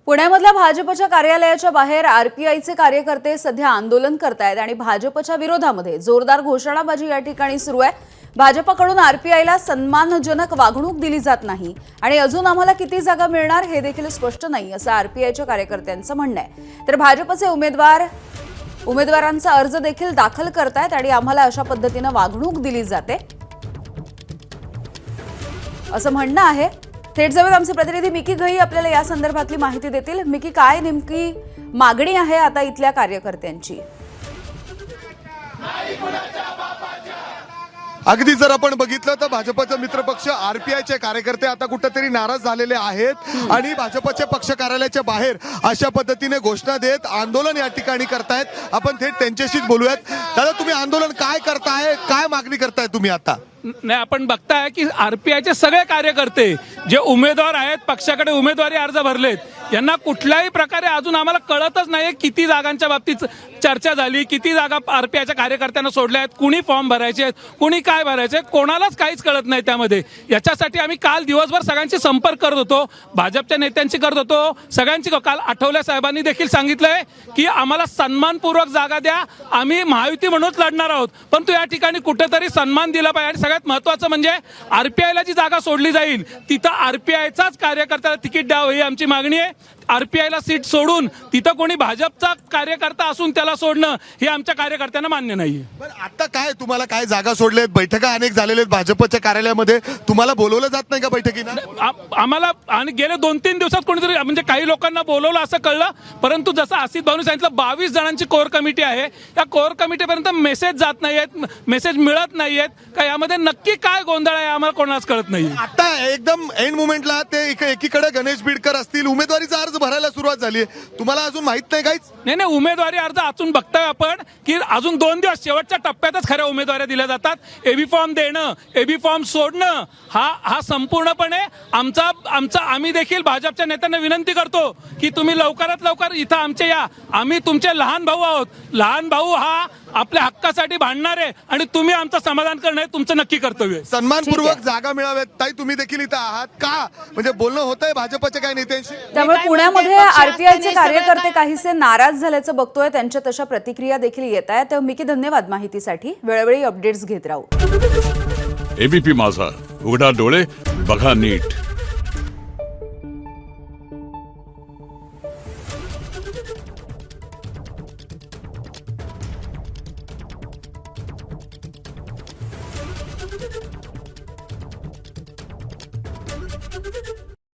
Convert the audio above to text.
पुण्यामधल्या भाजपच्या कार्यालयाच्या बाहेर आरपीआयचे कार्यकर्ते सध्या आंदोलन करतायत आणि भाजपच्या विरोधामध्ये जोरदार घोषणाबाजी या ठिकाणी सुरू आहे। भाजपकडून आरपीआयला सन्मानजनक वागणूक दिली जात नाही आणि अजून आम्हाला किती जागा मिळणार हे देखील स्पष्ट नाही असं आरपीआयच्या कार्यकर्त्यांचं म्हणणं आहे। तर भाजपचे उमेदवारांचा अर्ज देखील दाखल करतायत आणि आम्हाला अशा पद्धतीने वागणूक दिली जाते असं म्हणणं आहे। थेट जवळ आमचे प्रतिनिधी मिकी घई आपल्याला या संदर्भातली माहिती देतील। मिकी, काय नेमकी मागणी आहे आता इथल्या कार्यकर्त्यांची? अगदी जर आपण बघितलं तर भाजपचा मित्रपक्ष आरपीआयचे कार्यकर्ते आता कुठेतरी नाराज झालेले आहेत आणि भाजपच्या पक्ष कार्यालयाच्या बाहेर अशा पद्धतीने घोषणा देत आंदोलन या ठिकाणी करतायत। आपण थेट त्यांच्याशीच बोलूयात। दादा, तुम्ही आंदोलन काय करताय, काय मागणी करताय तुम्ही आता? नाही, आपण बघताय की आरपीआयचे सगळे कार्यकर्ते जे उमेदवार आहेत, पक्षाकडे उमेदवारी अर्ज भरलेत, यांना कुठल्याही प्रकारे अजून आम्हाला कळतच नाही किती जागांच्या बाबतीत चर्चा झाली, किती जागा आरपीआयच्या कार्यकर्त्यांना सोडल्या आहेत, कुणी फॉर्म भरायचे आहेत, कुणी काय भरायचे, कोणालाच काहीच कळत नाही त्यामध्ये। याच्यासाठी आम्ही काल दिवसभर सगळ्यांशी संपर्क करत होतो, भाजपच्या नेत्यांशी करत होतो, सगळ्यांची। काल आठवले साहेबांनी देखील सांगितलंय की आम्हाला सन्मानपूर्वक जागा द्या, आम्ही महायुती म्हणूनच लढणार आहोत, परंतु या ठिकाणी कुठेतरी सन्मान दिला पाहिजे। आणि सगळ्यात महत्त्वाचं म्हणजे आरपीआयला जी जागा सोडली जाईल तिथं आरपीआयचाच कार्यकर्त्याला तिकीट द्यावं ही आमची मागणी आहे। आरपीआयला सीट सोडून तिथं कोणी भाजपचा कार्यकर्ता असून त्याला सोडणं हे आमच्या कार्यकर्त्यांना मान्य नाहीये। पण आता काय तुम्हाला काय जागा सोडलेत, बैठका अनेक झालेल्या आहेत भाजपच्या कार्यालयामध्ये, तुम्हाला बोलवलं जात नाही का बैठकीला? आम्हाला आणि गेल्या 2-3 दिवसात कोणीतरी म्हणजे काही लोकांना बोलवलं असं कळलं, परंतु जसं आसिफ भाऊनी सांगितलं 22 जणांची कोर कमिटी आहे, त्या कोर कमिटीपर्यंत मेसेज जात नाहीयेत, मेसेज मिळत नाहीयेत का, यामध्ये नक्की काय गोंधळ आहे आम्हाला कोणालाच कळत नाही। आता एकदम एंड मोमेंटला ते एकीकडे गणेश बीडकर असतील, उमेदवारीचा अर्ज भरायला सुरुवात झाली आहे, तुम्हाला अजून माहित नाही काहीच? नाही, उमेदवारी अर्ज अजून बघताय आपण की अजून 2 दिवस शेवटच्या टप्प्यातच खऱ्या उमेदवाऱ्या दिल्या जातात। एबी फॉर्म देणं, एबी फॉर्म सोडणं हा संपूर्णपणे आमचा आम्ही देखील भाजपच्या नेत्यांना विनंती करतो की तुम्ही लवकरात लवकर इथं आमचे या, आम्ही तुमचे लहान भाऊ आहोत। लहान भाऊ हा आपल्या हक्कासाठी भांडणार आहे आणि तुम्ही आमचं समाधान करणं हे तुमचं नक्की कर्तव्य आहे। सन्मानपूर्वक जागा मिळाव्यात, ताई तुम्ही देखील इथं आहात का? म्हणजे बोलणं होतंय भाजपच्या काही नेत्यांशी? त्यामुळे पुण्यामध्ये आरपीआयचे कार्यकर्ते काहीसे नाराज झाल्याचं बघतोय, त्यांच्या तशा प्रतिक्रिया देखील येत आहेत। मिकी, धन्यवाद माहितीसाठी। वेळोवेळी अपडेट्स घेत राहू। एबीपी माझा, उघडा डोळे बघा नीट।